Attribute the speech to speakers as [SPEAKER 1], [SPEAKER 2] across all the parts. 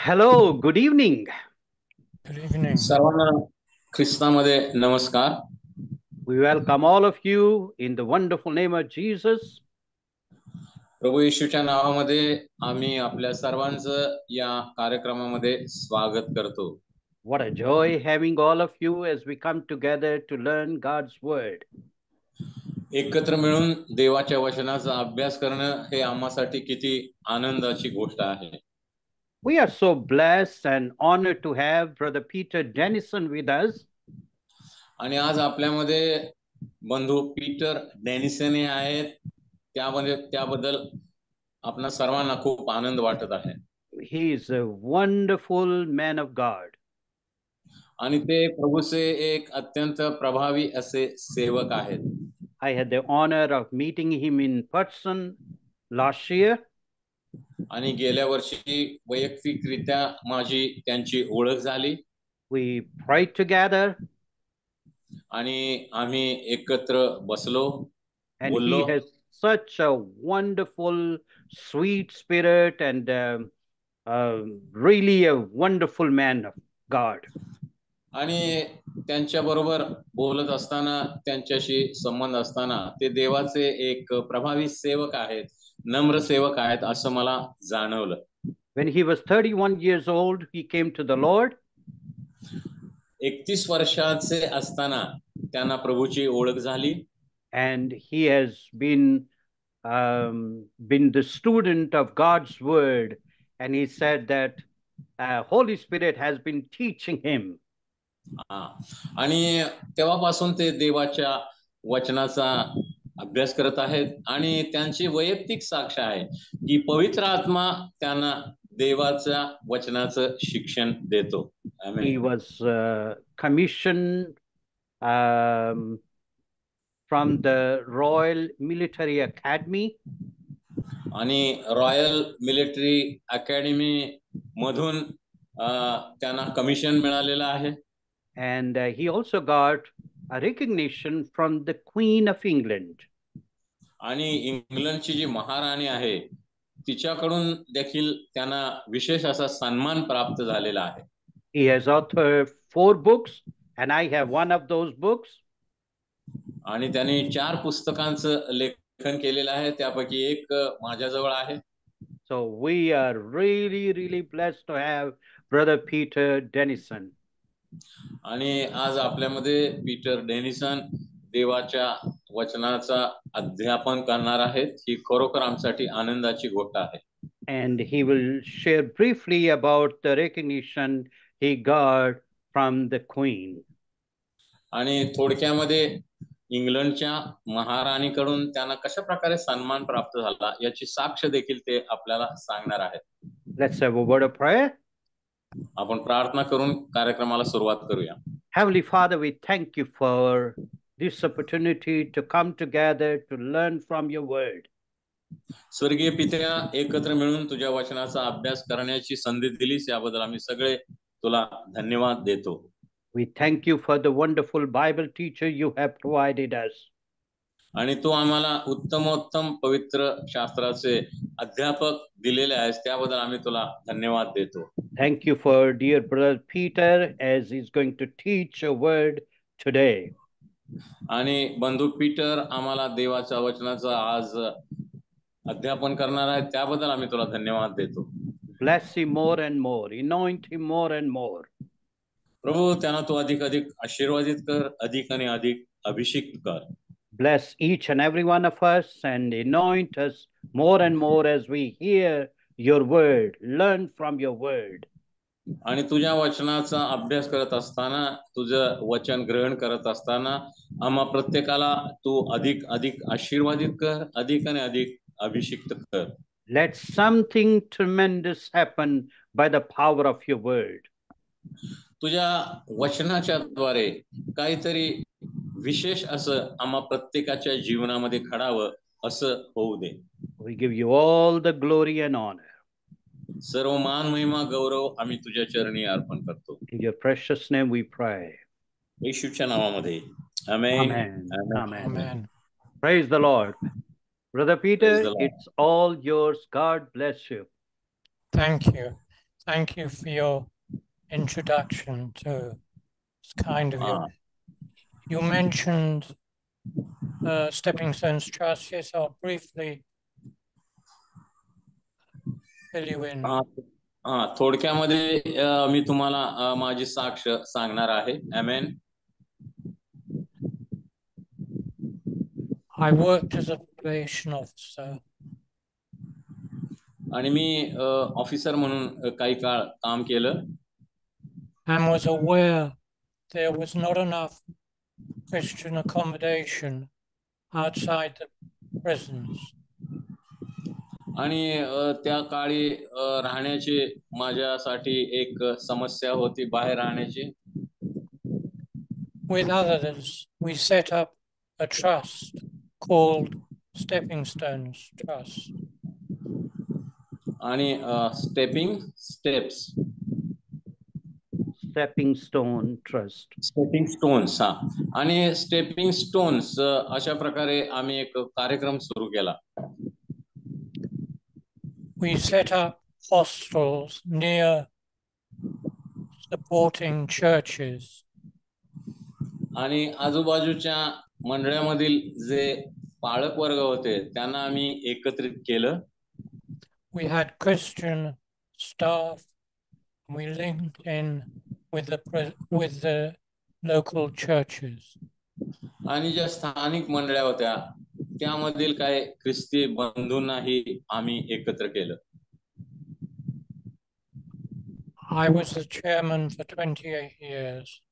[SPEAKER 1] Hello, good evening.
[SPEAKER 2] Good evening.
[SPEAKER 3] सर्वांना ख्रिस्तामध्ये नमस्कार.
[SPEAKER 1] We welcome all of you in the wonderful name of Jesus.
[SPEAKER 3] प्रभू येशूच्या नावामध्ये आम्ही आपल्या सर्वांचं या कार्यक्रमामध्ये स्वागत करतो.
[SPEAKER 1] What a joy having all of you as we come together to learn God's word.
[SPEAKER 3] एकत्र मिळून देवाच्या वचनाचा अभ्यास करणं हे आम्हासाठी किती आनंदाची गोष्ट आहे.
[SPEAKER 1] We are so blessed and honored to have Brother Peter Dennison with us.
[SPEAKER 3] आणि आज आपल्यामध्ये बंधू पीटर डेनिसन हे आहेत. त्याबद्दल आपणा सर्वांना खूप आनंद वाटत आहे.
[SPEAKER 1] He is a wonderful man of God.
[SPEAKER 3] आणि ते प्रभूचे एक अत्यंत प्रभावी असे सेवक आहेत.
[SPEAKER 1] I had the honor of meeting him in person last year.
[SPEAKER 3] आणि गेल्या वर्षी वैयक्तिकरित्या माझी त्यांची ओळख झाली.
[SPEAKER 1] We prayed together.
[SPEAKER 3] आणि आम्ही एकत्र बसलो,
[SPEAKER 1] and
[SPEAKER 3] बोललो.
[SPEAKER 1] he has such a wonderful, sweet spirit and really a wonderful man of God.
[SPEAKER 3] आणि त्यांच्या बरोबर बोलत असताना, त्यांच्याशी संबंध असताना ते देवाचे एक प्रभावी सेवक आहेत, नम्र सेवक आहेत असं मला जाणवलं.
[SPEAKER 1] When he was 31 years old, he came to the Lord.
[SPEAKER 3] 31 वर्षाचे असताना त्यांना प्रभूची ओळख झाली.
[SPEAKER 1] And he has been the student of God's word, and he said that Holy Spirit has been teaching him.
[SPEAKER 3] आणि तेव्हापासून ते देवाच्या वचनाचा अभ्यास करत आहेत आणि त्यांची वैयक्तिक साक्ष आहे की पवित्र आत्मा त्यांना देवाच्या वचनाचं शिक्षण देतो.
[SPEAKER 1] He was commissioned from the Royal Military Academy.
[SPEAKER 3] आणि रॉयल मिलिटरी अकॅडमी मधून त्यांना कमिशन मिळालेलं आहे.
[SPEAKER 1] And he also got a recognition from the Queen of England.
[SPEAKER 3] आणि इंग्लंडची जी महाराणी आहे तिच्याकडून देखील त्यांना विशेष असा सन्मान प्राप्त झालेला आहे.
[SPEAKER 1] He has authored 4 books and I have one of those books.
[SPEAKER 3] आणि त्यांनी 4 पुस्तकांचं लेखन केलेलं आहे, त्यापैकी एक माझ्याजवळ आहे.
[SPEAKER 1] So we are really blessed to have Brother Peter Dennison.
[SPEAKER 3] आणि आज आपल्यामध्ये पीटर डेनिसन देवाच्या वचनाचा अध्यापन करणार आहेत. ही खरोखर आमच्यासाठी आनंदाची गोष्ट आहे.
[SPEAKER 1] And he will share briefly about the recognition he got from the Queen.
[SPEAKER 3] आणि थोडक्यामध्ये इंग्लंडच्या महाराणीकडून त्यांना कशा प्रकारे सन्मान प्राप्त झाला याची साक्ष देखील ते आपल्याला सांगणार आहेत.
[SPEAKER 1] Let's have a word of prayer.
[SPEAKER 3] आपण प्रार्थना करून कार्यक्रमाला सुरुवात करूया.
[SPEAKER 1] Heavenly Father, we thank you for this opportunity to come together to learn from your word.
[SPEAKER 3] स्वर्गीय पित्या, एकत्र मिळून तुझ्या वचनाचा अभ्यास करण्याची संधी दिलीस याबद्दल आम्ही सगळे तुला धन्यवाद देतो.
[SPEAKER 1] We thank you for the wonderful Bible teacher you have provided us.
[SPEAKER 3] आणि तू आम्हाला उत्तमोत्तम पवित्र शास्त्राचे अध्यापक दिलेले आहेस, त्याबद्दल आम्ही तुला धन्यवाद देतो.
[SPEAKER 1] Thank you for dear brother Peter as he's going to teach a word today.
[SPEAKER 3] आणि बंधू पीटर आम्हाला देवाच्या वचनाचं आज अध्यापन करणार आहे, त्याबद्दल आम्ही तुला धन्यवाद देतो.
[SPEAKER 1] Bless him more and more, anoint him more and more.
[SPEAKER 3] प्रभू, त्यांना तू अधिक आशीर्वादित कर, अधिक आणि अधिक अभिषेक कर.
[SPEAKER 1] Bless each and every one of us and anoint us more and more as we hear your word, learn from your word.
[SPEAKER 3] आणि तुझ्या वचनाचा अभ्यास करत असताना, तुझं वचन ग्रहण करत असताना आम्हा प्रत्येकाला तू अधिक आशीर्वादित कर, अधिक आणि अधिक अभिषेक कर.
[SPEAKER 1] Let something tremendous happen by the power of your word.
[SPEAKER 3] तुझ्या वचनाच्या द्वारे काहीतरी विशेष असं आम्हा प्रत्येकाच्या जीवनामध्ये घडावं असं होऊ दे.
[SPEAKER 1] We give you all the glory and honor.
[SPEAKER 3] सर्व मान महिमा गौरव आम्ही तुझ्या चरणी अर्पण करतो.
[SPEAKER 1] In your precious name we pray.
[SPEAKER 3] येशूच्या नावामध्ये आमेन.
[SPEAKER 1] Amen. Praise the Lord. Brother Peter, it's all yours. God bless you.
[SPEAKER 2] Thank you. Thank you for your introduction too. It's kind of you. You mentioned Stepping Stones Trust. Yes, I'll briefly fill you in.
[SPEAKER 3] थोडक्यामध्ये मी तुम्हाला माझी साक्ष सांगणार आहे. Amen.
[SPEAKER 2] I worked as a probation officer.
[SPEAKER 3] आणि मी officer म्हणून काही काळ काम केलं.
[SPEAKER 2] And was aware there was not enough Christian accommodation outside the prisons.
[SPEAKER 3] आणि त्या काळी राहण्याची माझ्यासाठी एक समस्या होती, बाहेर राहण्याची.
[SPEAKER 2] With others, we set up a trust called Stepping Stones Trust.
[SPEAKER 3] आणि Stepping Stones आणि Stepping Stones अशा प्रकारे आम्ही एक कार्यक्रम सुरू केला.
[SPEAKER 2] We set up hostels near supporting churches.
[SPEAKER 3] आणि आजूबाजूच्या मंडळामधील जे पाळक वर्ग होते त्यांना आम्ही एकत्रित केलं.
[SPEAKER 2] We had Christian staff. We linked in with the local churches.
[SPEAKER 3] आणि ज्या स्थानिक मंडळ्या होत्या त्यामधील काही ख्रिस्ती बंधूंनाही आम्ही एकत्र केलं.
[SPEAKER 2] I was the chairman for 28 years.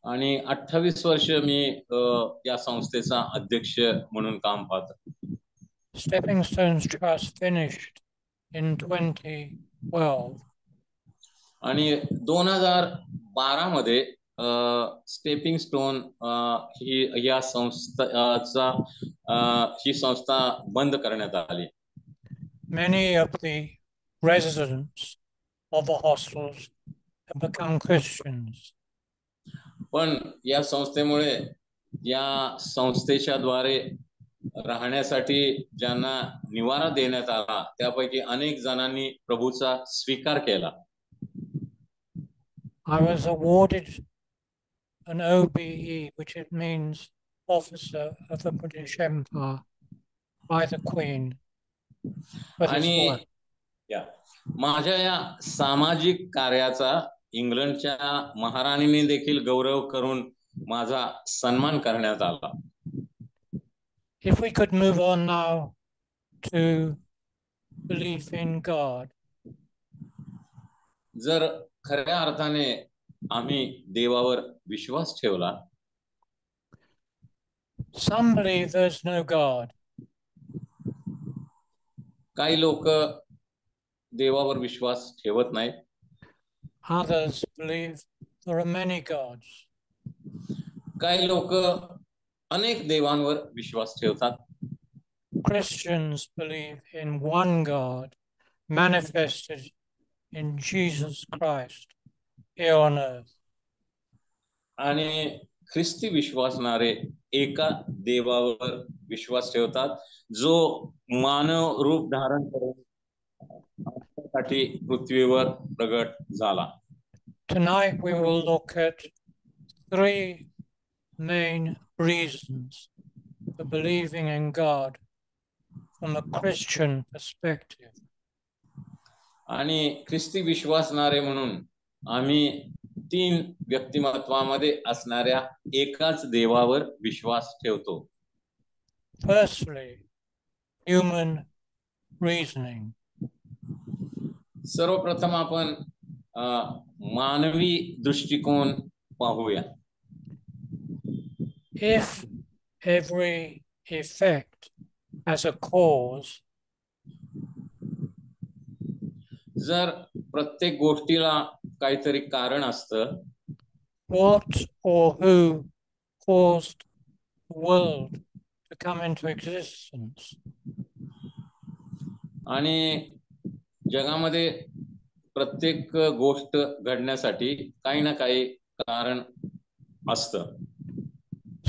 [SPEAKER 3] आणि 28 वर्ष मी या संस्थेचा अध्यक्ष म्हणून काम पाहतो.
[SPEAKER 2] Stepping Stones Trust finished in 2012.
[SPEAKER 3] आणि 2012 मध्ये स्टेपिंग स्टोन ही संस्था बंद करण्यात आली.
[SPEAKER 2] Many of the residents of the hostels have become Christians.
[SPEAKER 3] पण या संस्थेमुळे या संस्थेच्या द्वारे राहण्यासाठी ज्यांना निवारा देण्यात आला त्यापैकी अनेक जणांनी प्रभूचा स्वीकार केला.
[SPEAKER 2] I was awarded an OBE, which it means Officer of the British Empire, by the Queen.
[SPEAKER 3] आणि माझ्या या सामाजिक कार्याचा इंग्लंडच्या महाराणीने देखील गौरव करून माझा सन्मान करण्यात आला.
[SPEAKER 2] If we could move on now to belief in God.
[SPEAKER 3] जर खऱ्या अर्थाने आम्ही देवावर विश्वास ठेवला.
[SPEAKER 2] Some believe there's no God.
[SPEAKER 3] काही लोक देवावर विश्वास ठेवत नाहीत.
[SPEAKER 2] Others believe there are many gods.
[SPEAKER 3] काही लोक अनेक देवांवर विश्वास ठेवतात.
[SPEAKER 2] Christians believe in one God manifested in Jesus Christ here on earth.
[SPEAKER 3] आणि ख्रिस्ती विश्वासणारे एका देवावर विश्वास ठेवतात जो मानव रूप धारण करून आपल्यासाठी पृथ्वीवर प्रगट झाला.
[SPEAKER 2] Tonight we will look at 3 main reasons for believing in God from a Christian perspective.
[SPEAKER 3] आणि ख्रिस्ती विश्वासणारे म्हणून आम्ही 3 व्यक्तिमत्वामध्ये असणाऱ्या एकाच देवावर विश्वास ठेवतो.
[SPEAKER 2] Firstly, human reasoning.
[SPEAKER 3] सर्वप्रथम आपण मानवी दृष्टिकोन पाहूया.
[SPEAKER 2] If every effect has a cause,
[SPEAKER 3] जर प्रत्येक गोष्टीला काहीतरी कारण असतं,
[SPEAKER 2] what or who caused the world to come into existence?
[SPEAKER 3] आणि जगामध्ये प्रत्येक गोष्ट घडण्यासाठी काही ना काही कारण असतं.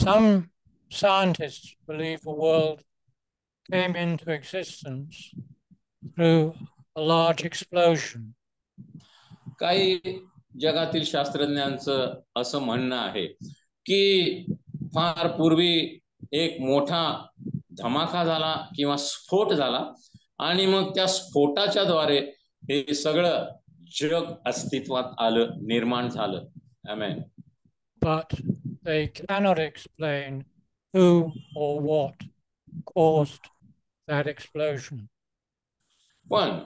[SPEAKER 2] Some scientists believe the world came into existence through a large explosion.
[SPEAKER 3] काही जगातील शास्त्रज्ञांचं असं म्हणणं आहे की फार पूर्वी एक मोठा धमाका झाला किंवा स्फोट झाला आणि मग त्या स्फोटाच्या द्वारे हे सगळं जग अस्तित्वात आलं, निर्माण झालं. आमेन.
[SPEAKER 2] But they cannot explain who or what caused that explosion.
[SPEAKER 3] पण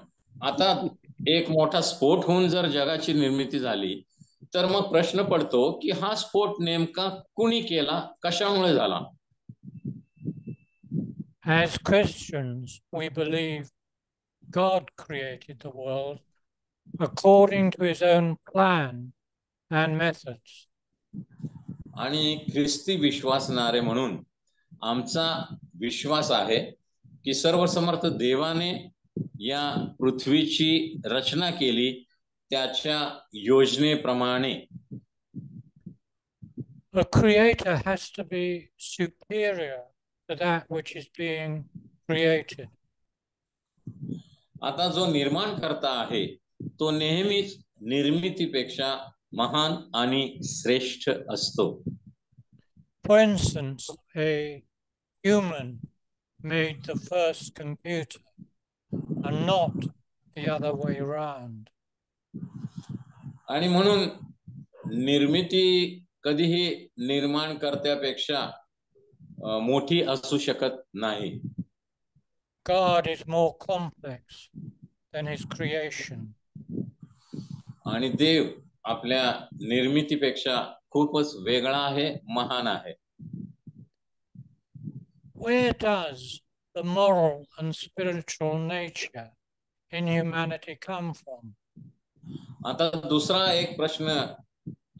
[SPEAKER 3] आता एक मोठा स्फोट होऊन जर जगाची निर्मिती झाली तर मग प्रश्न पडतो की हा स्फोट नेमका कुणी केला, कशामुळे झाला?
[SPEAKER 2] As Christians, we believe God created the world according to his own plan and methods.
[SPEAKER 3] आणि ख्रिस्ती विश्वासणारे म्हणून आमचा विश्वास आहे की सर्वसमर्थ देवाने या पृथ्वीची रचना केली त्याच्या योजनेप्रमाणे.
[SPEAKER 2] A creator has to be superior to that which is being created.
[SPEAKER 3] आता जो निर्माण करता आहे तो नेहमीच निर्मितीपेक्षा महान आणि श्रेष्ठ असतो.
[SPEAKER 2] For instance, a human made the first computer and not the other way around.
[SPEAKER 3] आणि म्हणून निर्मिती कधीही निर्माणकर्त्यापेक्षा मोठी असू शकत नाही.
[SPEAKER 2] God is more complex than his creation.
[SPEAKER 3] आणि देव आपल्या निर्मितीपेक्षा खूपच वेगळा आहे, महान आहे.
[SPEAKER 2] Where does the moral and spiritual nature in humanity come from?
[SPEAKER 3] आता दुसरा एक प्रश्न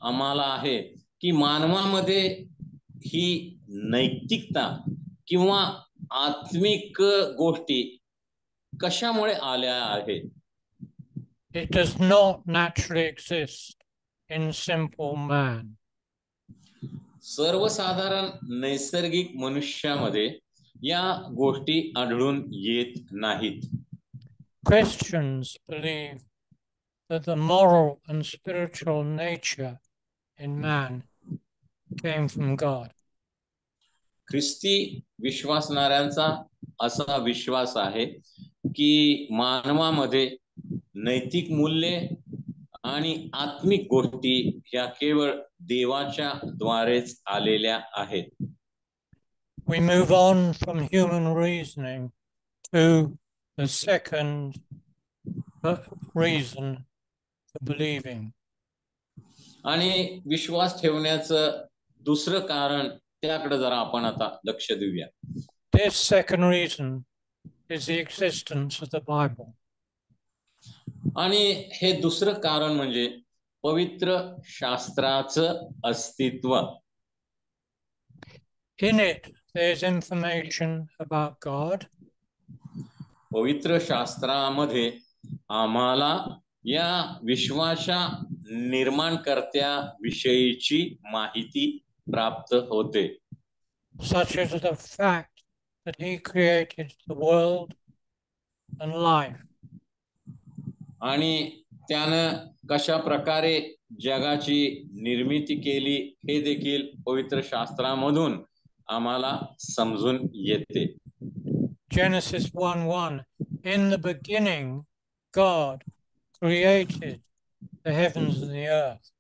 [SPEAKER 3] आम्हाला आहे की मानवामध्ये ही नैतिकता किंवा आत्मिक गोष्टी कशामुळे आल्या आहेत?
[SPEAKER 2] It does not naturally exist in simple man.
[SPEAKER 3] सर्वसाधारण नैसर्गिक मनुष्यामध्ये या गोष्टी आढळून येत नाहीत.
[SPEAKER 2] Christians believe that the moral and spiritual nature in man came from God.
[SPEAKER 3] ख्रिस्ती विश्वासणाऱ्यांचा असा विश्वास आहे की मानवामध्ये नैतिक मूल्ये आणि आत्मिक गोष्टी ह्या केवळ देवाच्या द्वारेच आलेल्या आहेत.
[SPEAKER 2] We move on from human reasoning to the second reason for believing.
[SPEAKER 3] आणि विश्वास ठेवण्याचं दुसरं कारण त्याकडे जरा आपण आता लक्ष देऊया.
[SPEAKER 2] This second reason is the existence of the Bible.
[SPEAKER 3] आणि हे दुसरं कारण म्हणजे पवित्र शास्त्राचं अस्तित्व.
[SPEAKER 2] In it, there is information about God.
[SPEAKER 3] पवित्र शास्त्रामध्ये आम्हाला या विश्वाच्या निर्माणकर्त्या विषयीची माहिती प्राप्त होते.
[SPEAKER 2] Such as the fact that he created the world and life.
[SPEAKER 3] आणि त्यानं कशा प्रकारे जगाची निर्मिती केली हे देखील पवित्र शास्त्रामधून आम्हाला समजून येते.
[SPEAKER 2] Genesis 1:1, in the beginning, God created the heavens and the earth.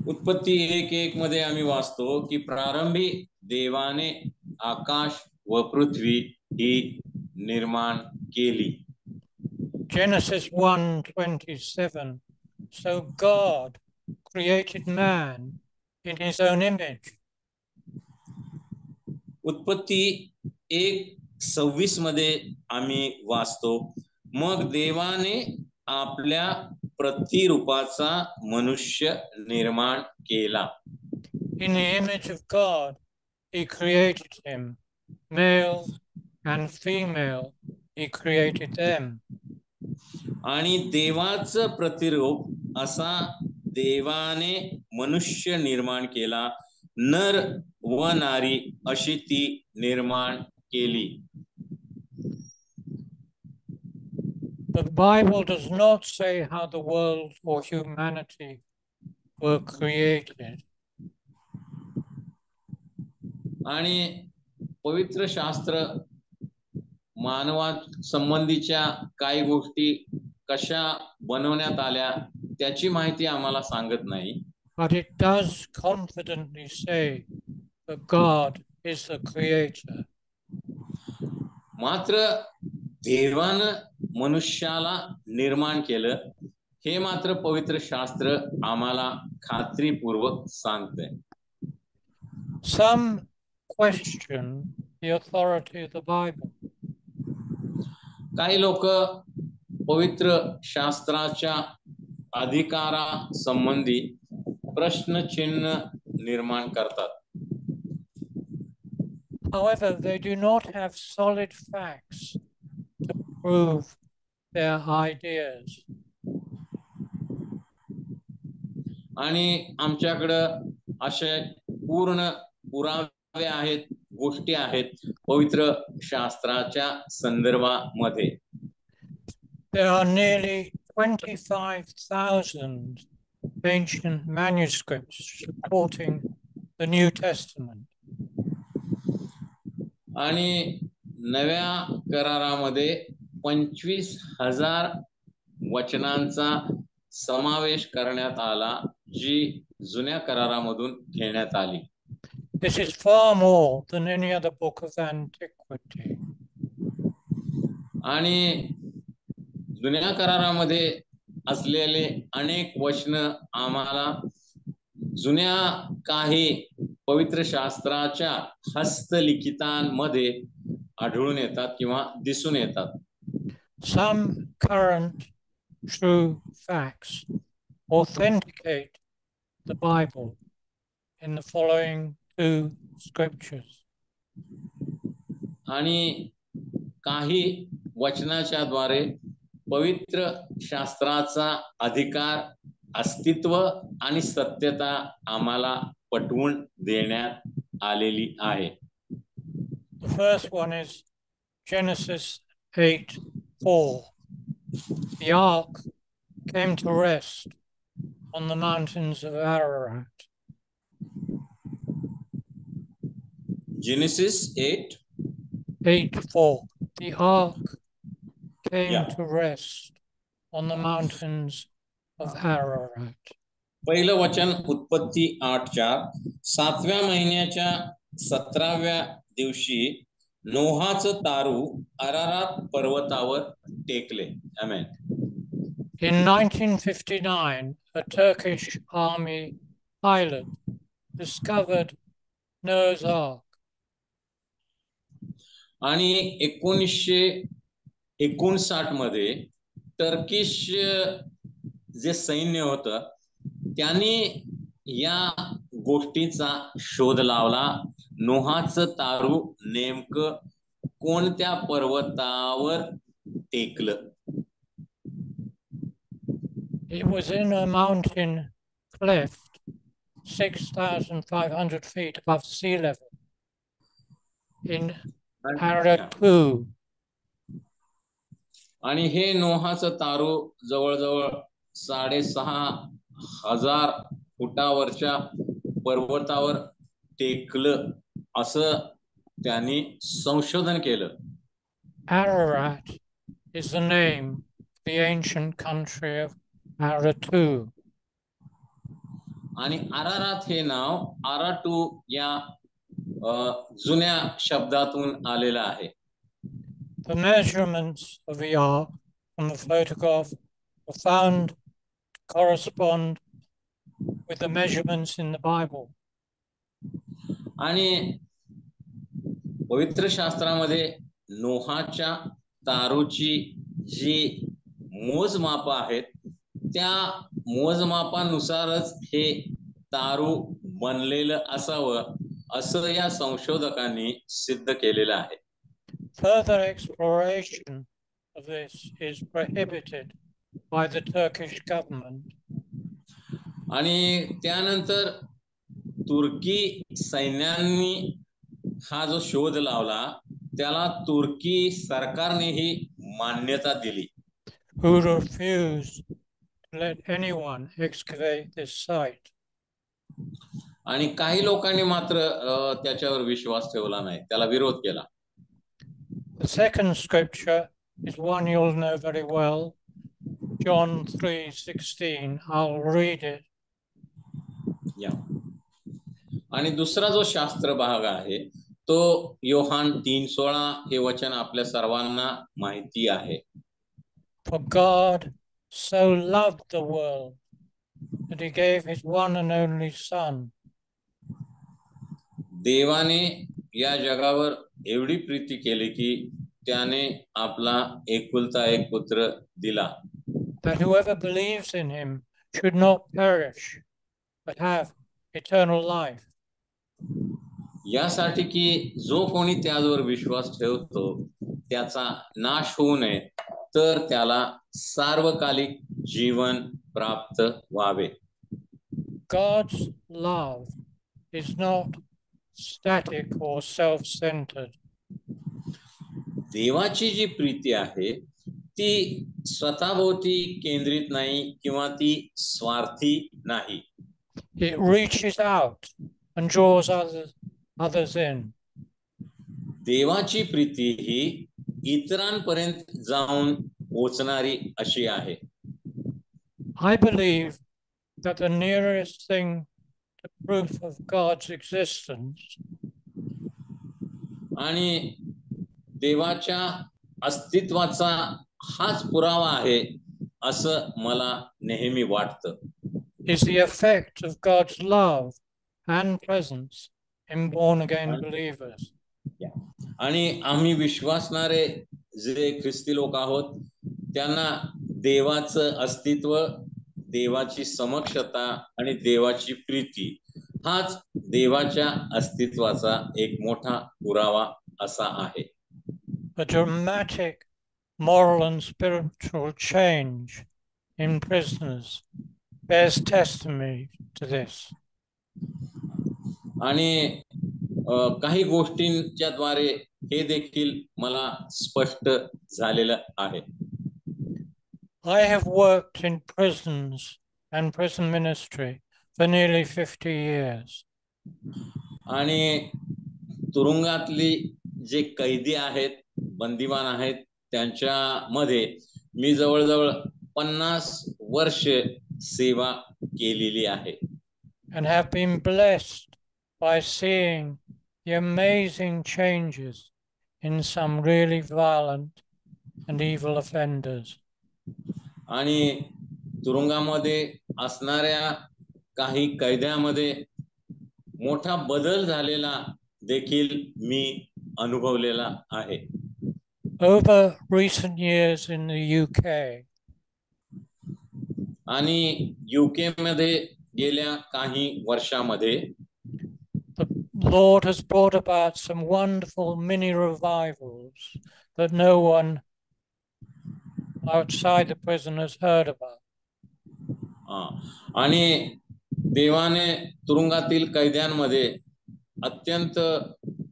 [SPEAKER 3] उत्पत्ती 1:1 मध्ये आम्ही वाचतो की प्रारंभी देवाने आकाश व पृथ्वी ही निर्माण केली.
[SPEAKER 2] Genesis 1:27, so God created man in his own image.
[SPEAKER 3] उत्पत्ती 1:26 मध्ये आम्ही वाचतो, मग देवाने आपल्या प्रतिरूपाचा मनुष्य निर्माण केला.
[SPEAKER 2] In the image of God, he created him. Male and female, he created them.
[SPEAKER 3] आणि देवाचं प्रतिरूप असा देवाने मनुष्य निर्माण केला, नर व नारी अशी ती निर्माण केली.
[SPEAKER 2] The Bible does not say how the world or humanity were created.
[SPEAKER 3] आणि पवित्र शास्त्र मानवा संबंधीच्या काही गोष्टी कशा बनवण्यात आल्या त्याची माहिती आम्हाला सांगत नाही.
[SPEAKER 2] But it does confidently say that God is the creator.
[SPEAKER 3] मात्र देवानं मनुष्याला निर्माण केलं हे मात्र पवित्र शास्त्र आम्हाला खात्रीपूर्वक सांगते.
[SPEAKER 2] Some question the authority of the Bible.
[SPEAKER 3] काही लोक पवित्र शास्त्राच्या अधिकारा संबंधी प्रश्नचिन्ह निर्माण करतात.
[SPEAKER 2] However, they do not have solid facts to prove their ideas.
[SPEAKER 3] आणि आमच्याकडं असे पूर्ण पुरावे आहेत, गोष्टी आहेत पवित्र शास्त्राच्या संदर्भामध्ये.
[SPEAKER 2] There are nearly 25,000 ancient manuscripts supporting the New Testament.
[SPEAKER 3] आणि नव्या करारामध्ये 25,000 वचनांचा समावेश करण्यात आला जी जुन्या करारामधून घेण्यात आली.
[SPEAKER 2] This is far more than any other book of antiquity.
[SPEAKER 3] आणि जुन्या करारामध्ये असलेले अनेक वचन आम्हाला जुन्या काही पवित्र शास्त्राच्या हस्तलिखितांमध्ये आढळून येतात किंवा दिसून येतात.
[SPEAKER 2] Some current true facts authenticate the Bible in the following two scriptures.
[SPEAKER 3] आणि काही वचनाच्या द्वारे पवित्र शास्त्राचा अधिकार, अस्तित्व आणि सत्यता आम्हाला पटवून देण्यात आलेली आहे.
[SPEAKER 2] The first one is Genesis 8:4. The ark came to rest on the mountains of Ararat.
[SPEAKER 3] Genesis
[SPEAKER 2] 8:4. The ark came
[SPEAKER 3] Yeah.
[SPEAKER 2] to rest on the mountains of Ararat.
[SPEAKER 3] पहिलं वचन उत्पत्ती 8:4. 7व्या महिन्याच्या 17व्या दिवशी नोहाचं तारू अरारात पर्वतावर टेकले. आमेन.
[SPEAKER 2] In 1959, a Turkish army pilot discovered Noah's Ark.
[SPEAKER 3] आणि 1959 मध्ये Turkish जे सैन्य होतं त्यांनी या गोष्टीचा शोध लावला. नोहाचं तारू नेमकं कोणत्या पर्वतावर टेकलं.
[SPEAKER 2] It was in a mountain cleft 6,500 feet above sea level in Aratu.
[SPEAKER 3] आणि हे नोहाचं तारू जवळजवळ 6,500 फुटावरच्या पर्वतावर टेकलं असं त्यांनी संशोधन केलं.
[SPEAKER 2] Ararat is the name of the ancient country of Aratu.
[SPEAKER 3] आणि अरारात हे नाव आराटू या जुन्या शब्दातून आलेलं आहे.
[SPEAKER 2] The measurements of the ark from the photograph were found to correspond with the measurements in the Bible.
[SPEAKER 3] आणि पवित्र शास्त्रामध्ये नोहाच्या तारूची जी मोजमाप आहेत त्या मोजमापानुसारच हे तारू बनलेलं असावं असं या संशोधकांनी सिद्ध केलेलं आहे.
[SPEAKER 2] Further exploration of this is prohibited by the Turkish government.
[SPEAKER 3] आणि त्यानंतर तुर्की सैन्यांनी हा जो शोध लावला त्याला तुर्की सरकारनेही मान्यता दिली.
[SPEAKER 2] who refused to let anyone excavate this site.
[SPEAKER 3] आणि काही लोकांनी मात्र त्याच्यावर विश्वास ठेवला नाही, त्याला विरोध केला.
[SPEAKER 2] The second scripture is one you'll know very well, John 3:16. I'll read it.
[SPEAKER 3] या आणि दुसरा जो शास्त्र भाग आहे तो योहान 3:16 हे वचन आपल्या सर्वांना माहिती आहे.
[SPEAKER 2] For God so loved the world that he gave his one and only Son.
[SPEAKER 3] देवाने या जगावर एवढी प्रीती केली की त्याने आपला एकुलता एक पुत्र दिला.
[SPEAKER 2] That whoever believes in him should not perish, but have eternal life.
[SPEAKER 3] यासाठी की जो कोणी त्यावर विश्वास ठेवतो त्याचा नाश होऊ नये, तर त्याला सार्वकालिक जीवन प्राप्त व्हावे.
[SPEAKER 2] God's love is not static or self-centered.
[SPEAKER 3] देवाची जी प्रीती आहे ती स्वतःभोवती केंद्रित नाही किंवा ती स्वार्थी नाही.
[SPEAKER 2] It reaches out and draws others in.
[SPEAKER 3] देवाची प्रीती ही इतरांपर्यंत जाऊन पोहोचणारी अशी आहे.
[SPEAKER 2] I believe that the nearest thing to proof of God's existence
[SPEAKER 3] आणि देवाच्या अस्तित्वाचा हाच पुरावा आहे असं मला नेहमी वाटतं.
[SPEAKER 2] is the effect of God's love and presence in born again believers.
[SPEAKER 3] आणि आम्ही विश्वासणारे जे ख्रिस्ती लोक आहोत त्यांना देवाचं अस्तित्व, देवाची समक्षता आणि देवाची प्रीती हाच देवाच्या अस्तित्वाचा एक मोठा पुरावा असा आहे.
[SPEAKER 2] A dramatic moral and spiritual change in prisoners bears testimony to this.
[SPEAKER 3] आणि काही गोष्टींच्या द्वारे हे देखील मला स्पष्ट झालेलं आहे.
[SPEAKER 2] I have worked in prisons and prison ministry for nearly 50 years.
[SPEAKER 3] आणि तुरुंगातली जे कैदी आहेत, बंदिवान आहेत, त्यांच्यामध्ये मी जवळजवळ 50 वर्ष सेवा केलेली आहे.
[SPEAKER 2] And have been blessed by seeing the amazing changes in some really violent and evil offenders.
[SPEAKER 3] आणि तुरुंगामध्ये असणाऱ्या काही कैद्यामध्ये मोठा बदल झालेला देखील मी अनुभवलेला आहे.
[SPEAKER 2] Over recent years in the UK,
[SPEAKER 3] आणि UK मध्ये गेल्या काही वर्षामध्ये
[SPEAKER 2] the Lord has brought about some wonderful mini revivals that no one outside the prison has heard about.
[SPEAKER 3] आणि देवाने तुरुंगातील कैद्यांमध्ये अत्यंत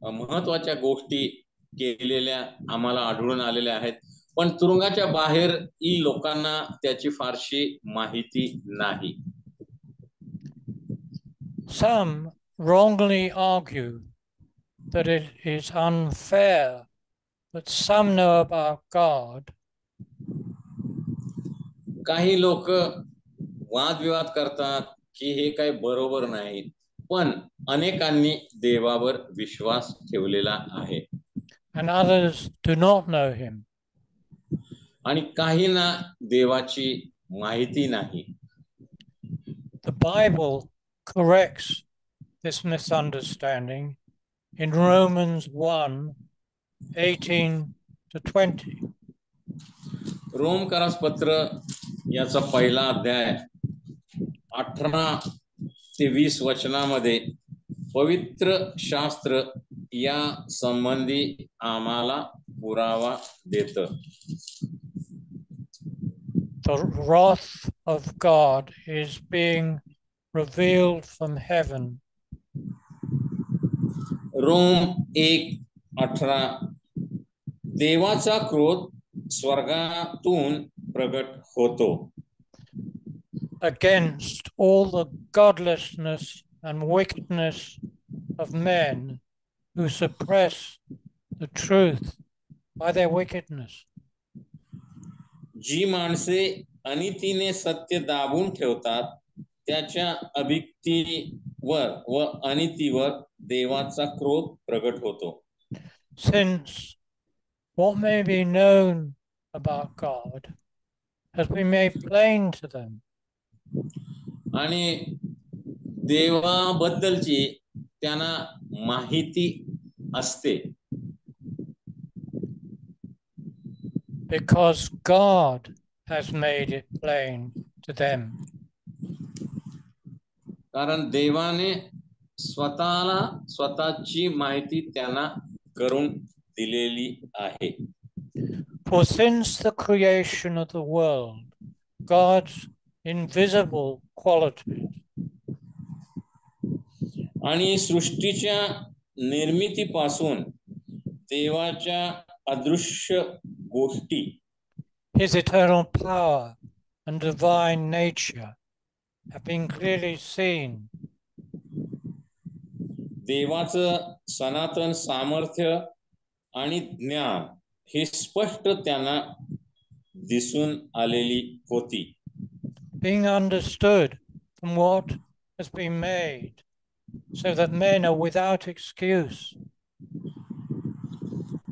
[SPEAKER 3] महत्वाच्या गोष्टी केलेल्या आम्हाला आढळून आलेल्या आहेत, पण तुरुंगाच्या बाहेर ही लोकांना त्याची फारशी माहिती नाही.
[SPEAKER 2] Some wrongly argue that it is unfair that some know about God
[SPEAKER 3] काही लोक वादविवाद करतात की हे काही बरोबर नाही, पण अनेकांनी देवावर विश्वास ठेवलेला आहे.
[SPEAKER 2] and others do not know him.
[SPEAKER 3] आणि काहींना देवाची माहिती नाही.
[SPEAKER 2] The Bible corrects this misunderstanding in Romans 1:18-20.
[SPEAKER 3] रोमकरास पत्र याचा पहिला अध्याय 18 ते 20 वचनामध्ये पवित्र शास्त्र या संबंधी आम्हाला पुरावा देतं.
[SPEAKER 2] The wrath of God is being revealed from heaven.
[SPEAKER 3] Rome 1:18 देवाचा क्रोध स्वर्गातून प्रगट होतो.
[SPEAKER 2] Against all the godlessness and wickedness of men who suppress the truth by their wickedness.
[SPEAKER 3] जी माणसे अनितीने सत्य दाबून ठेवतात त्याच्या अभिक्तीवर व अनितीवर देवाचा क्रोध प्रगट होतो.
[SPEAKER 2] Since what may be known about God has been made plain to them.
[SPEAKER 3] आणि देवाबद्दलची त्यांना माहिती असते.
[SPEAKER 2] Because God has made it plain to them.
[SPEAKER 3] कारण देवाने स्वतःला स्वतःची माहिती त्यांना करून दिलेली आहे.
[SPEAKER 2] For since the creation of the world, God's invisible qualities,
[SPEAKER 3] आणि सृष्टीच्या निर्मितीपासून देवाच्या अदृश्य गोष्टी,
[SPEAKER 2] his eternal power and divine nature have been clearly seen.
[SPEAKER 3] देवाचं सनातन सामर्थ्य आणि ज्ञान हे स्पष्ट त्यांना दिसून आलेली होती.
[SPEAKER 2] Being understood from what has been made, so that men are without excuse.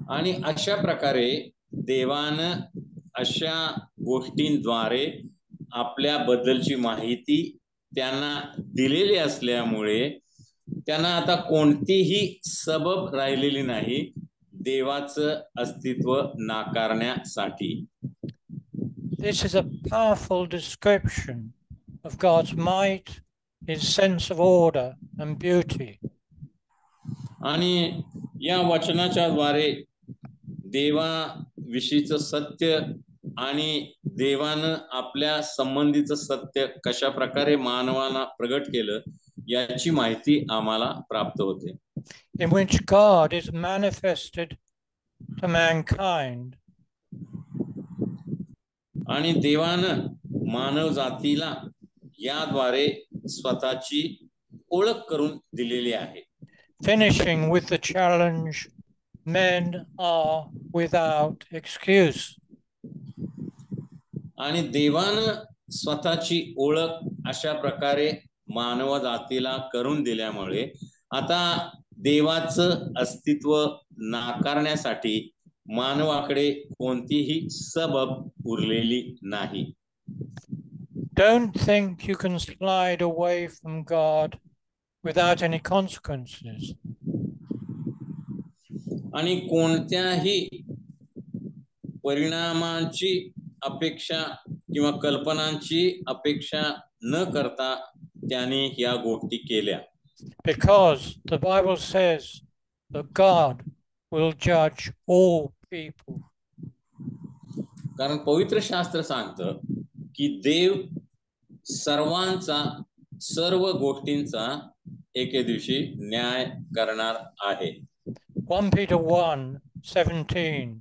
[SPEAKER 3] आणि अशा प्रकारे देवानं अशा गोष्टींद्वारे आपल्या बद्दलची माहिती त्यांना दिलेली असल्यामुळे त्यांना आता कोणतीही सबब राहिलेली नाही देवाचं अस्तित्व नाकारण्यासाठी.
[SPEAKER 2] This is a powerful description of God's might, his sense of order and beauty.
[SPEAKER 3] आणि या वचनाच्या द्वारे देवाविषयीचं सत्य आणि देवानं आपल्या संबंधीचं सत्य कशा प्रकारे मानवाला प्रगट केलं याची माहिती आम्हाला प्राप्त होते.
[SPEAKER 2] In which God is manifested to mankind.
[SPEAKER 3] आणि देवानं मानव जातीला याद्वारे स्वतःची ओळख करून दिलेली आहे.
[SPEAKER 2] Finishing with the challenge, men are without excuse.
[SPEAKER 3] आणि देवानं स्वतःची ओळख अशा प्रकारे मानव जातीला करून दिल्यामुळे आता देवाचं अस्तित्व नाकारण्यासाठी मानवाकडे कोणतीही सबब उरलेली नाही.
[SPEAKER 2] Don't think you can slide away from God without any consequences.
[SPEAKER 3] आणि कोणत्याही परिणामांची अपेक्षा किंवा कल्पनांची अपेक्षा न करता त्यांनी या गोष्टी केल्या.
[SPEAKER 2] Because the Bible says that God will judge all people.
[SPEAKER 3] कारण पवित्र शास्त्र सांगतं की देव सर्वांचा सर्व गोष्टींचा एके दिवशी न्याय करणार आहे.
[SPEAKER 2] 1 Peter 1:17.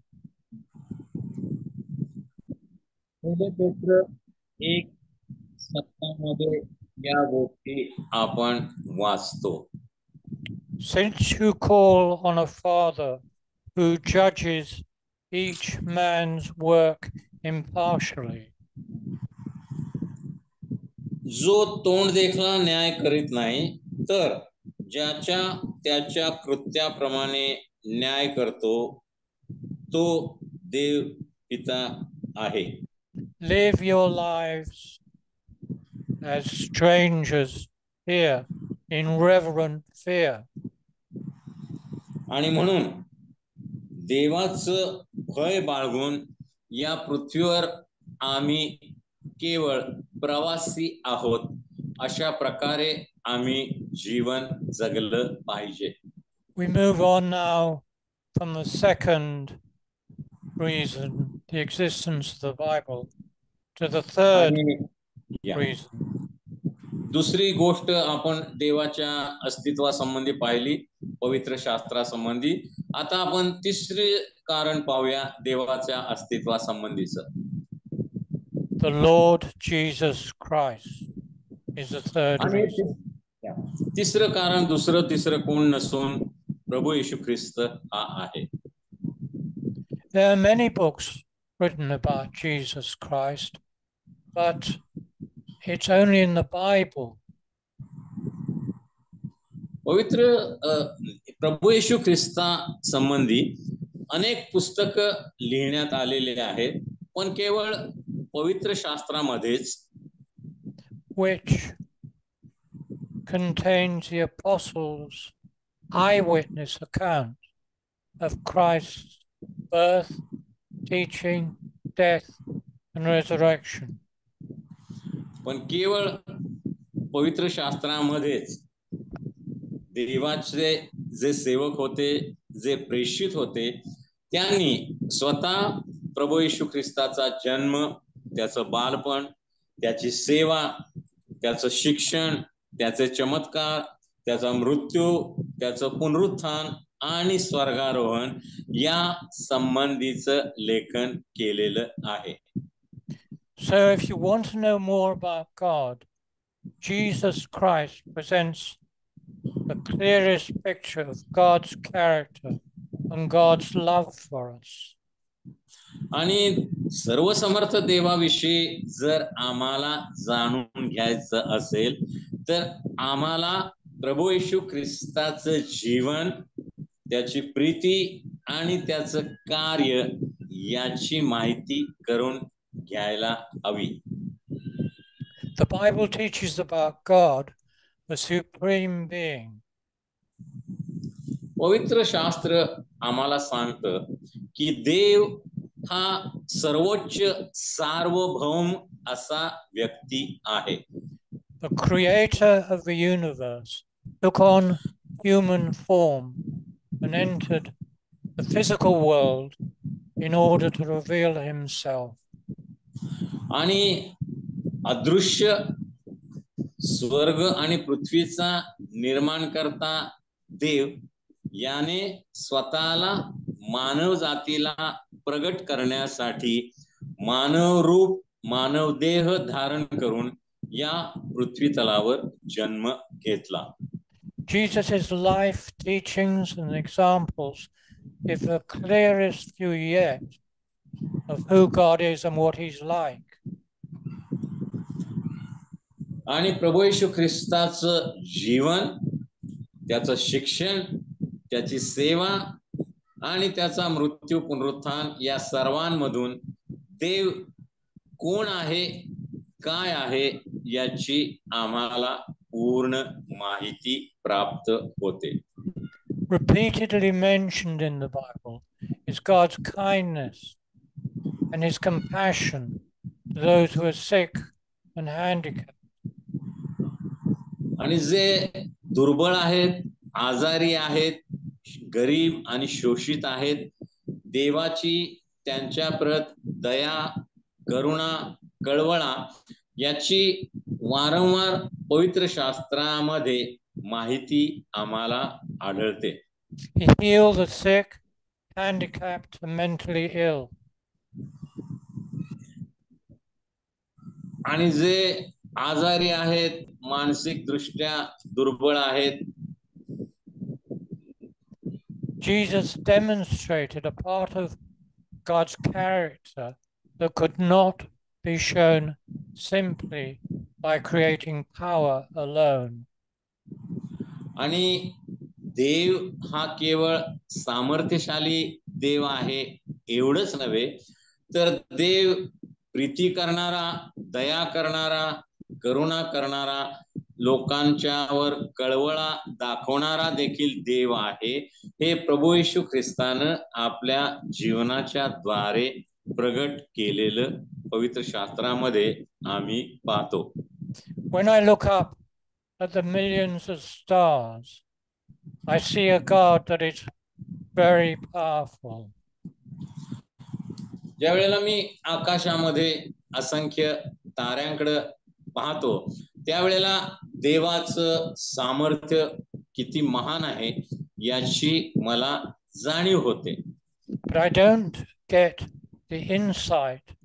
[SPEAKER 3] पेत्र 1:17 मध्ये या गोष्टी आपण वाचतो.
[SPEAKER 2] Since you call on a Father who judges each man's work impartially.
[SPEAKER 3] जो तोंड देखला न्याय करीत नाही तर ज्याच्या त्याच्या कृत्याप्रमाणे न्याय करतो तो देव पिता आहे.
[SPEAKER 2] Live your lives as strangers here in reverent fear.
[SPEAKER 3] आणि म्हणून देवाचं भय बाळगून या पृथ्वीवर आम्ही केवळ प्रवासी आहोत अशा प्रकारे आम्ही जीवन जगलं पाहिजे.
[SPEAKER 2] We move on now from the second reason, the existence of the Bible, to the third reason.
[SPEAKER 3] दुसरी गोष्ट आपण देवाच्या अस्तित्वासंबंधी पाहिली, पवित्र शास्त्रासंबंधी. आता आपण तिसरे कारण पाहूया देवाच्या अस्तित्वासंबंधीचं.
[SPEAKER 2] The Lord Jesus Christ is the third
[SPEAKER 3] आणि
[SPEAKER 2] reason.
[SPEAKER 3] तिसरं कारण दुसरं तिसरं कोण नसून प्रभू येशू ख्रिस्त हा आहे.
[SPEAKER 2] There are many books written about Jesus Christ, but it's only in the Bible
[SPEAKER 3] पवित्र प्रभू येशू ख्रिस्ता संबंधी अनेक पुस्तक लिहिण्यात आलेले आहेत, पण केवळ पवित्र शास्त्रामध्येच
[SPEAKER 2] which contains the apostles' eyewitness account of Christ's birth, teaching, death, and resurrection.
[SPEAKER 3] पण केवळ पवित्र शास्त्रामध्येच देवाचे जे सेवक होते, जे प्रेषित होते, त्यांनी स्वतः प्रभू येशू ख्रिस्ताचा जन्म, त्याचं बालपण, त्याची सेवा, त्याचं शिक्षण, त्याचे चमत्कार, त्याचा मृत्यू, त्याचं पुनरुत्थान आणि स्वर्गारोहण या संबंधीचं लेखन केलेलं आहे.
[SPEAKER 2] So if you want to know more about God, Jesus Christ presents the clearest picture of God's character and God's love for us.
[SPEAKER 3] आणि सर्वसमर्थ देवाविषयी जर आम्हाला जाणून घ्यायचं असेल तर आम्हाला प्रभू येशू ख्रिस्ताचं जीवन, त्याची प्रीती आणि त्याचं कार्य याची माहिती करून घ्यायला हवी.
[SPEAKER 2] The Bible teaches about God, the supreme being.
[SPEAKER 3] पवित्र शास्त्र आम्हाला सांगतं की देव हा सर्वोच्च सार्वभौम असा व्यक्ती आहे.
[SPEAKER 2] The creator of the universe took on human form and entered the physical world in order to reveal himself.
[SPEAKER 3] आणि अदृश्य स्वर्ग आणि पृथ्वीचा निर्माण करता देव याने स्वतःला मानव जातीला प्रगट करण्यासाठी मानव रूप, मानव देह धारण करून या पृथ्वी तलावर जन्म घेतला.
[SPEAKER 2] Jesus' life, teachings, and examples give the clearest view yet of who God is and what he's like.
[SPEAKER 3] आणि प्रभू येशू ख्रिस्ताचं जीवन, त्याचं शिक्षण, त्याची सेवा आणि त्याचा मृत्यू पुनरुत्थान या सर्वांमधून देव कोण आहे, काय आहे याची आम्हाला पूर्ण माहिती प्राप्त होते.
[SPEAKER 2] Repeatedly mentioned in the Bible is God's kindness and his compassion to those who are sick and handicapped.
[SPEAKER 3] आणि जे दुर्बळ आहेत, आजारी आहेत, गरीब आणि शोषित आहेत, देवाची त्यांच्याप्रत दया, करुणा, कळवळा याची वारंवार पवित्र शास्त्रामध्ये माहिती आम्हाला आढळते.
[SPEAKER 2] He healed the sick, handicapped, and mentally ill.
[SPEAKER 3] आणि जे आजारी आहेत, मानसिक दृष्ट्या दुर्बळ आहेत,
[SPEAKER 2] Jesus demonstrated a part of God's character that could not be shown simply by creating power alone.
[SPEAKER 3] आणि देव हा केवळ सामर्थ्यशाली देव आहे एवढंच नव्हे, तर देव प्रीती करणारा, दया करणारा, करुणा करणारा, लोकांच्यावर कळवळा दाखवणारा देखील देव आहे. हे प्रभू येशू ख्रिस्तानं आपल्या जीवनाच्या द्वारे प्रगट केलेलं पवित्र शास्त्रामध्ये आम्ही पाहतो.
[SPEAKER 2] When I look up at the millions of stars, I see a God that is very powerful.
[SPEAKER 3] ज्या वेळेला मी आकाशामध्ये असंख्य ताऱ्यांकडे पाहतो, त्यावेळेला देवाचं सामर्थ्य किती महान आहे याची मला जाणीव होते.
[SPEAKER 2] But I don't get the insight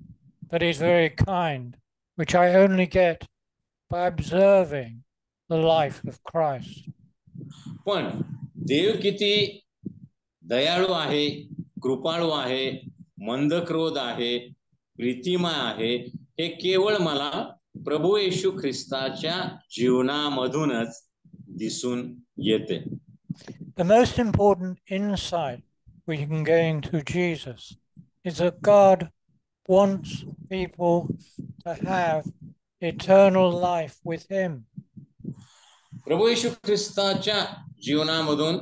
[SPEAKER 2] that is very kind, which I only get by observing the life of Christ.
[SPEAKER 3] पण देव किती दयाळू आहे, कृपाळू आहे, मंदक्रोध आहे, प्रीतिमय आहे, हे केवळ मला प्रभू येशू ख्रिस्ताच्या जीवनामधूनच दिसून येते.
[SPEAKER 2] The most important insight we can gain through Jesus is that God wants people to have eternal life with him.
[SPEAKER 3] प्रभू येशू ख्रिस्ताच्या जीवनामधून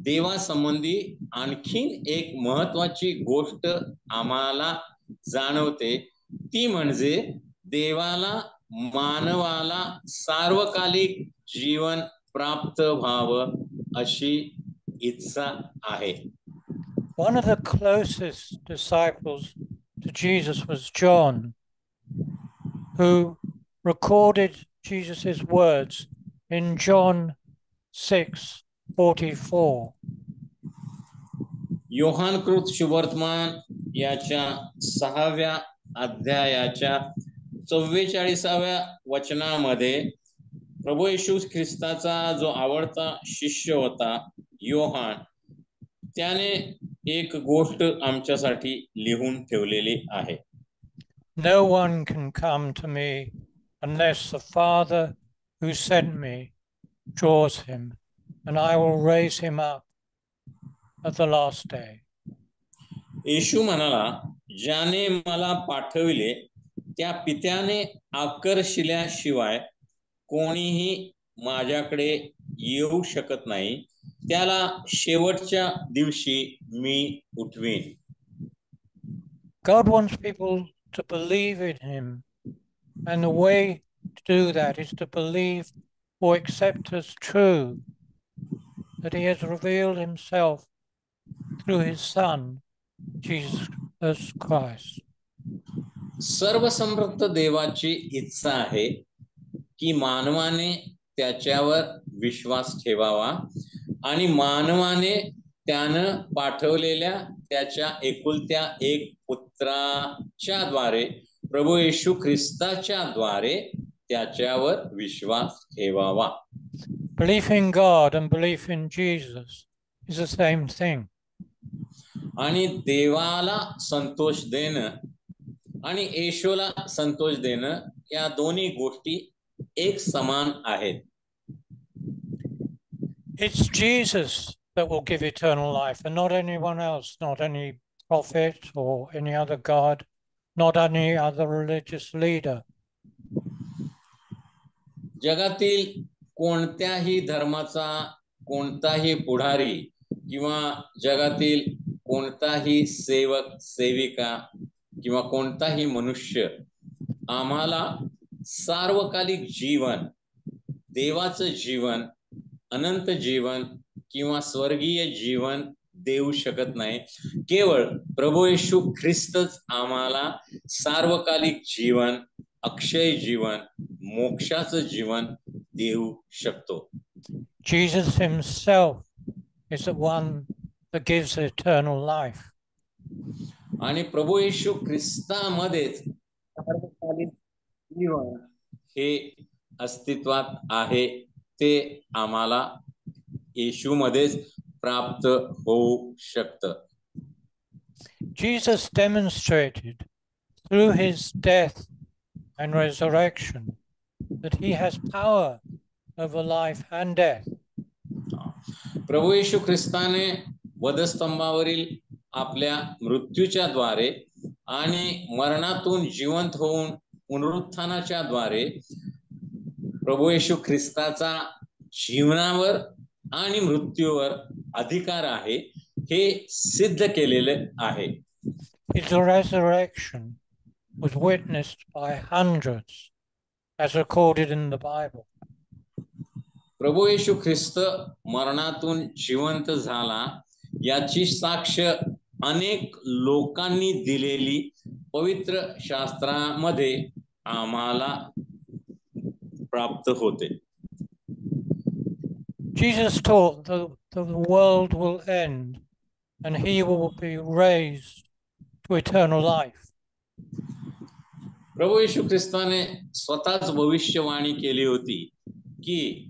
[SPEAKER 3] देवासंबंधी आणखीन एक महत्वाची गोष्ट आम्हाला जाणवते, ती म्हणजे देवाला मानवाला सार्वकालिक जीवन प्राप्त व्हावं अशी इच्छा आहे.
[SPEAKER 2] One of the closest disciples to Jesus was John, who recorded Jesus' words in John 6:44.
[SPEAKER 3] योहानकृत शुभवर्तमान याच्या 6व्या अध्यायाच्या 44व्या वचनामध्ये प्रभू येशू ख्रिस्ताचा जो आवडता शिष्य होता योहान, त्याने एक गोष्ट आमच्यासाठी लिहून ठेवलेली आहे.
[SPEAKER 2] No one can come to me unless the Father who sent me draws him, and I will raise him up at the last day.
[SPEAKER 3] येशू म्हणाला, ज्याने मला पाठविले त्या पित्याने आकर्षिल्याशिवाय कोणीही माझ्याकडे येऊ शकत नाही, त्याला शेवटच्या दिवशी मी उठवीन.
[SPEAKER 2] God wants people to believe in him, and the way to do that is to believe or accept as true that he has revealed himself through his Son, Jesus Christ.
[SPEAKER 3] सर्वसमर्थ देवाची इच्छा आहे की मानवाने त्याच्यावर विश्वास ठेवावा आणि मानवाने त्यानं पाठवलेल्या त्याच्या एकुलत्या एक पुत्राच्या द्वारे प्रभू येशू ख्रिस्ताच्या द्वारे त्याच्यावर विश्वास ठेवावा.
[SPEAKER 2] Belief in God and belief in Jesus is the same thing.
[SPEAKER 3] आणि देवाला संतोष देणं आणि येशूला संतोष देणं या दोन्ही गोष्टी एक समान आहेत.
[SPEAKER 2] It's Jesus that will give eternal life and not anyone else, not any prophet or any other God, not any other religious leader.
[SPEAKER 3] जगातील कोणत्याही धर्माचा कोणताही पुढारी किंवा जगातील कोणताही सेवक सेविका किंवा कोणताही मनुष्य आम्हाला सार्वकालिक जीवन, देवाचं जीवन, अनंत जीवन किंवा स्वर्गीय जीवन देऊ शकत नाही. केवळ प्रभू येशू ख्रिस्तच आम्हाला सार्वकालिक जीवन, अक्षय जीवन, मोक्षाचं जीवन देऊ शकतो.
[SPEAKER 2] Jesus himself is the one that gives eternal life.
[SPEAKER 3] आणि प्रभू येशू ख्रिस्तामध्येच सार्वकालिक जीवन हे अस्तित्वात आहे, ते आम्हाला येशूमध्येच प्राप्त होऊ शकतं.
[SPEAKER 2] Jesus demonstrated through his death and resurrection that he has power over life and death.
[SPEAKER 3] प्रभू येशू ख्रिस्ताने वधस्तंभावरील आपल्या मृत्यूच्या द्वारे आणि मरणातून जिवंत होऊन पुनरुत्थानाच्या द्वारे प्रभू येशू ख्रिस्ताचा जीवनावर आणि मृत्यूवर अधिकार आहे हे सिद्ध केलेले आहे.
[SPEAKER 2] His resurrection was witnessed by hundreds as recorded in the Bible.
[SPEAKER 3] प्रभू येशू ख्रिस्त मरणातून जिवंत झाला याची साक्ष अनेक लोकांनी दिलेली पवित्र शास्त्रामध्ये आम्हाला प्राप्त होते.
[SPEAKER 2] Jesus taught that the world will end and he will be raised to eternal life.
[SPEAKER 3] प्रभू येशू ख्रिस्ताने स्वतःच भविष्यवाणी केली होती की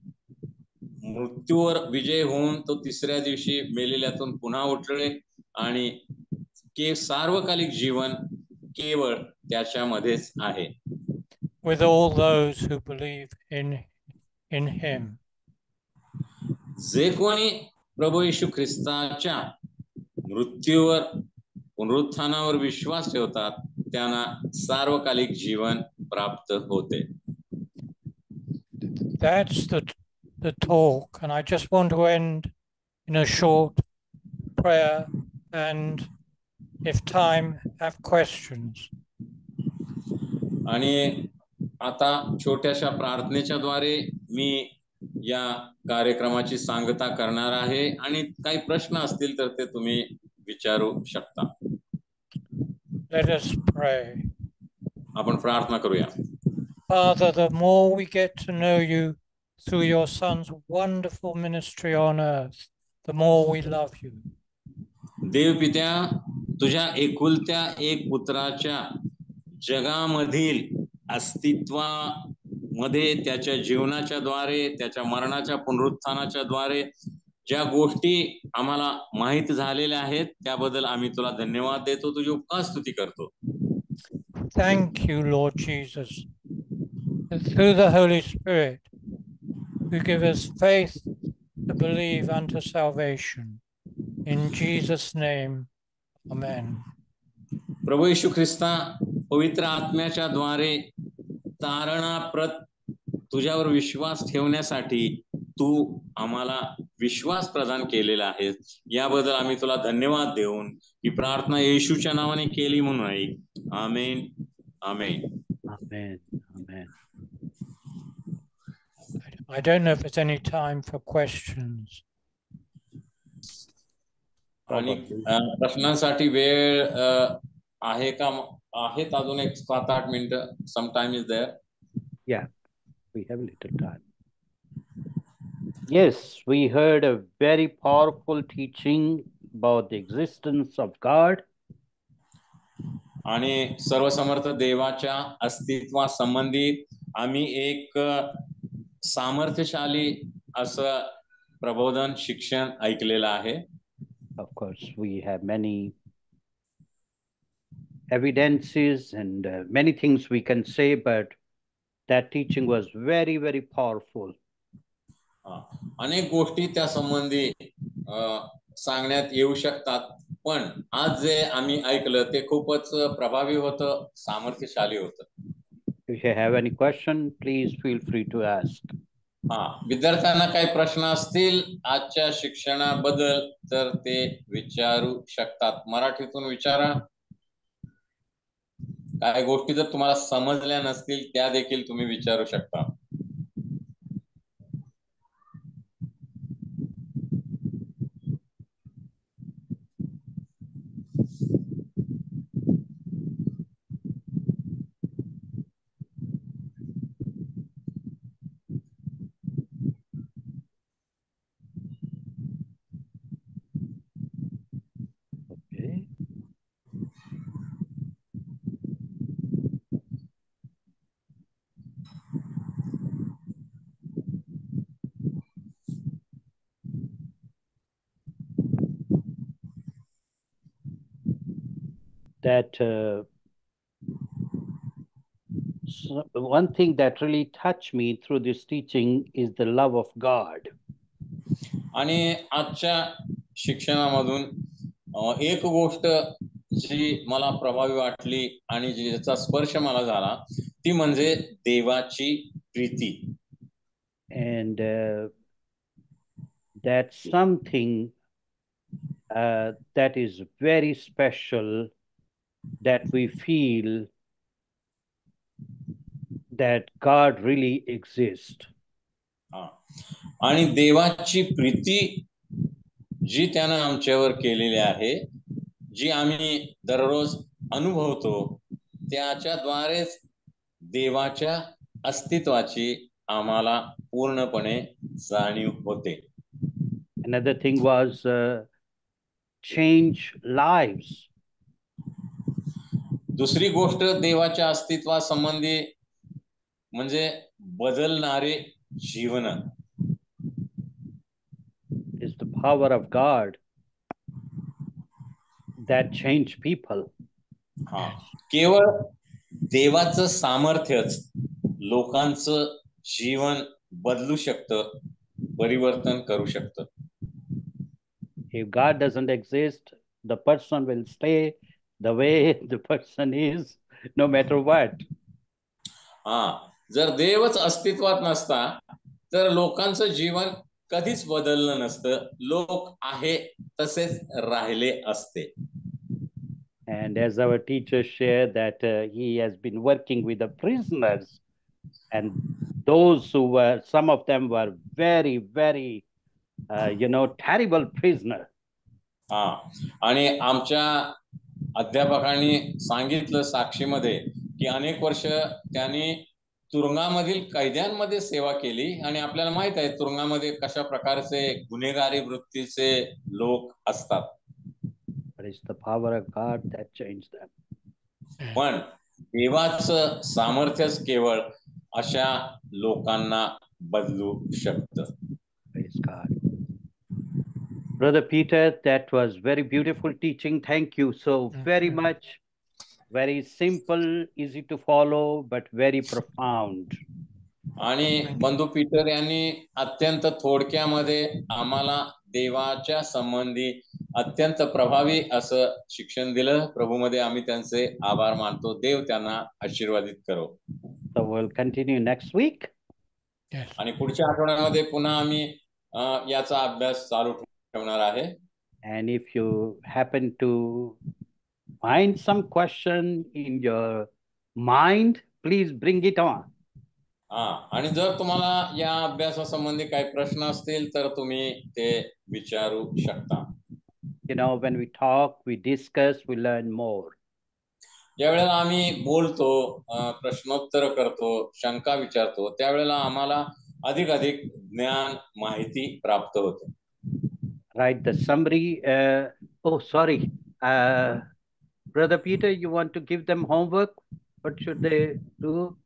[SPEAKER 3] मृत्यूवर विजय होऊन तो तिसऱ्या दिवशी मेलेल्यातून पुन्हा उठले आणि सार्वकालिक जीवन केवळ त्याच्यामध्येच आहे.
[SPEAKER 2] With all those who believe in him.
[SPEAKER 3] जे कोणी प्रभू येशू ख्रिस्ताच्या मृत्यूवर पुनरुत्थानावर विश्वास ठेवतात त्यांना सार्वकालिक जीवन प्राप्त होते.
[SPEAKER 2] That's the talk, and I just want to end in a short prayer, and if time, have questions.
[SPEAKER 3] आणि आता छोट्याशा प्रार्थनेच्या द्वारे मी या कार्यक्रमाची सांगता करणार आहे आणि काही प्रश्न असतील तर ते तुम्ही विचारू शकता.
[SPEAKER 2] Let us pray.
[SPEAKER 3] आपण प्रार्थना करूया.
[SPEAKER 2] Father, the more we get to know you through your Son's wonderful ministry on earth, the more we love you.
[SPEAKER 3] देव पित्या, तुझ्या एकुलत्या एक पुत्राच्या जगामधील अस्तित्वामध्ये त्याच्या जीवनाच्या द्वारे त्याच्या मरणाच्या पुनरुत्थानाच्या द्वारे ज्या गोष्टी आम्हाला माहित झालेल्या आहेत त्याबद्दल आम्ही तुला धन्यवाद देतो, तुझी उपकार स्तुती करतो.
[SPEAKER 2] Thank you, Lord Jesus, that through the Holy Spirit you give us faith to believe unto salvation. In Jesus' name, amen.
[SPEAKER 3] प्रभू येशू ख्रिस्ता, पवित्र आत्म्याच्या द्वारे तारणाप्रत तुझ्यावर विश्वास ठेवण्यासाठी तू आम्हाला विश्वास प्रदान केलेला आहे. याबद्दल आम्ही तुला धन्यवाद देऊन ही प्रार्थना येशूच्या नावाने केली म्हणून आमेन. आमेन.
[SPEAKER 1] Amen. Amen.
[SPEAKER 2] I don't know if there's any time for questions.
[SPEAKER 3] आणि प्रश्नांसाठी वेळ आहे का? आहेत अजून एक 7-8 मिनिटं. Some time is there.
[SPEAKER 1] Yeah, we have little time. Yes, we heard a very powerful teaching about the existence of God.
[SPEAKER 3] आणि सर्वसमर्थ देवाच्या अस्तित्वासंबंधी आम्ही एक सामर्थ्यशाली असं प्रबोधन शिक्षण ऐकलेलं आहे.
[SPEAKER 1] Of course, we have many evidences and many things we can say, but that teaching was very, very powerful.
[SPEAKER 3] अनेक गोष्टी त्या संबंधी सांगण्यात येऊ शकतात, पण आज जे आम्ही ऐकलं ते खूपच प्रभावी होतं, सामर्थ्यशाली होतं.
[SPEAKER 1] If you have any question, please feel free to ask.
[SPEAKER 3] विद्यार्थ्यांना काही प्रश्न असतील आजच्या शिक्षणाबद्दल तर ते विचारू शकतात. मराठीतून विचारा. काही गोष्टी जर तुम्हाला समजल्या नसतील त्या देखील तुम्ही विचारू शकता.
[SPEAKER 1] That one thing that really touched me through this teaching is the love of God.
[SPEAKER 3] आणि आजच्या शिक्षणामधून एक गोष्ट जी मला प्रभावी वाटली आणि ज्याचा स्पर्श मला झाला ती म्हणजे देवाची Preeti.
[SPEAKER 1] And that's something that is very special, that we feel that God really exists.
[SPEAKER 3] आणि देवाची प्रीती जी त्यानं आमच्यावर केलेली आहे, जी आम्ही दररोज अनुभवतो, त्याच्याद्वारेच देवाच्या अस्तित्वाची आम्हाला पूर्णपणे जाणीव होते.
[SPEAKER 1] Another thing was change lives.
[SPEAKER 3] दुसरी गोष्ट देवाच्या अस्तित्वासंबंधी म्हणजे बदलणारे जीवन.
[SPEAKER 1] It's the power of God that changed people.
[SPEAKER 3] हा, केवळ देवाचं सामर्थ्यच लोकांचं जीवन बदलू शकतं, परिवर्तन करू शकतं.
[SPEAKER 1] If God doesn't exist, the person will stay the way the person is, no matter what.
[SPEAKER 3] हा, जर देवच अस्तित्वात नसता तर लोकांचं जीवन कधीच बदललं नसतं, लोक आहे तसेच राहिले असते.
[SPEAKER 1] And as our teacher shared that he has been working with the prisoners, and those who were, some of them were very, very, terrible prisoner.
[SPEAKER 3] हा, आणि आमच्या अध्यापकांनी सांगितलं साक्षीमध्ये की अनेक वर्ष त्यांनी तुरुंगामधील कैद्यांमध्ये सेवा केली, आणि आपल्याला माहित आहे तुरुंगामध्ये कशा प्रकारचे गुन्हेगारी वृत्तीचे लोक असतात.
[SPEAKER 1] But it's the power of God that changed them.
[SPEAKER 3] पण देवाचं सामर्थ्यच केवळ अशा लोकांना बदलू शकतं.
[SPEAKER 1] Praise God. Brother Peter, that was very beautiful teaching. Thank you so very much. Very simple, easy to follow, but very profound.
[SPEAKER 3] आणि बंधू Peter यांनी अत्यंत थोडक्यामध्ये आम्हाला देवाच्या संबंधी अत्यंत प्रभावी असं शिक्षण दिलं. प्रभूमध्ये आम्ही त्यांचे आभार मानतो. देव त्यांना आशीर्वादित करो.
[SPEAKER 1] So we'll continue next week.
[SPEAKER 2] Yes.
[SPEAKER 3] आणि पुढच्या आठवड्यामध्ये पुन्हा आम्ही याचा अभ्यास चालू ठेवणार आहे.
[SPEAKER 1] And if you happen to find some question in your mind, please bring it on.
[SPEAKER 3] आणि जर तुम्हाला या अभ्यासासंबंधी काही प्रश्न असतील तर तुम्ही ते विचारू शकता.
[SPEAKER 1] When we talk, we discuss, we learn more.
[SPEAKER 3] ज्यावेळेला आम्ही बोलतो, प्रश्नोत्तर करतो, शंका विचारतो, त्यावेळेला आम्हाला अधिक ज्ञान, माहिती प्राप्त होते.
[SPEAKER 1] Right, the summary. Sorry. Brother Peter, you want to give them homework? What should they do?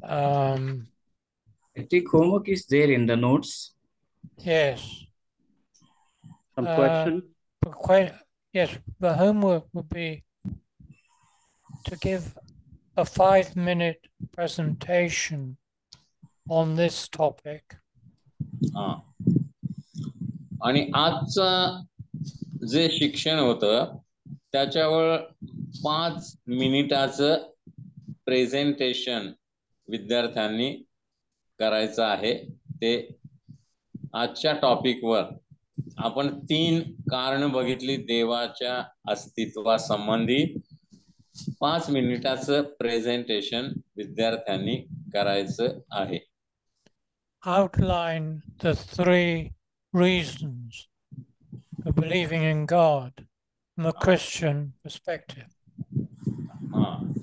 [SPEAKER 4] I think homework is there in the notes.
[SPEAKER 2] Yes.
[SPEAKER 1] Some questions?
[SPEAKER 2] Yes, the homework would be to give a 5-minute presentation on this topic.
[SPEAKER 3] आणि आजचं जे शिक्षण होतं त्याच्यावर 5 मिनिटाचं presentation विद्यार्थ्यांनी करायचं आहे. ते आजच्या टॉपिकवर आपण 3 कारण बघितली देवाच्या अस्तित्वासंबंधी. 5 मिनिटाचं प्रेझेंटेशन विद्यार्थ्यांनी करायचं आहे.
[SPEAKER 2] Outline the 3 reasons for believing in God from a Christian perspective.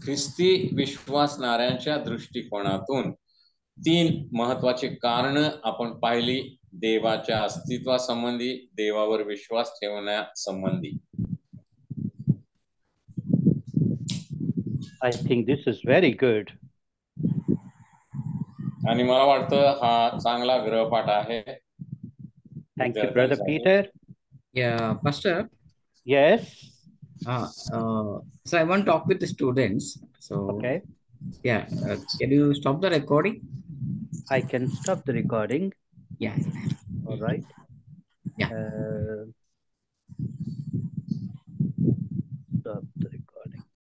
[SPEAKER 3] ख्रिस्ती विश्वासणाऱ्यांच्या दृष्टिकोनातून 3 महत्वाची कारण आपण पाहिली देवाच्या अस्तित्वासंबंधी, देवावर विश्वास ठेवण्यासंबंधी.
[SPEAKER 1] I think this is very good.
[SPEAKER 3] आणि मला वाटतं हा चांगला गृहपाठ आहे.
[SPEAKER 1] Thank you, Brother Peter.
[SPEAKER 4] Yeah, Pastor.
[SPEAKER 1] Yes.
[SPEAKER 4] So I want to talk with the students. So
[SPEAKER 1] Okay.
[SPEAKER 4] Yeah, can you stop the recording?
[SPEAKER 1] I can stop the recording.
[SPEAKER 4] Yeah.
[SPEAKER 1] All right.
[SPEAKER 4] Yeah.
[SPEAKER 1] Stop the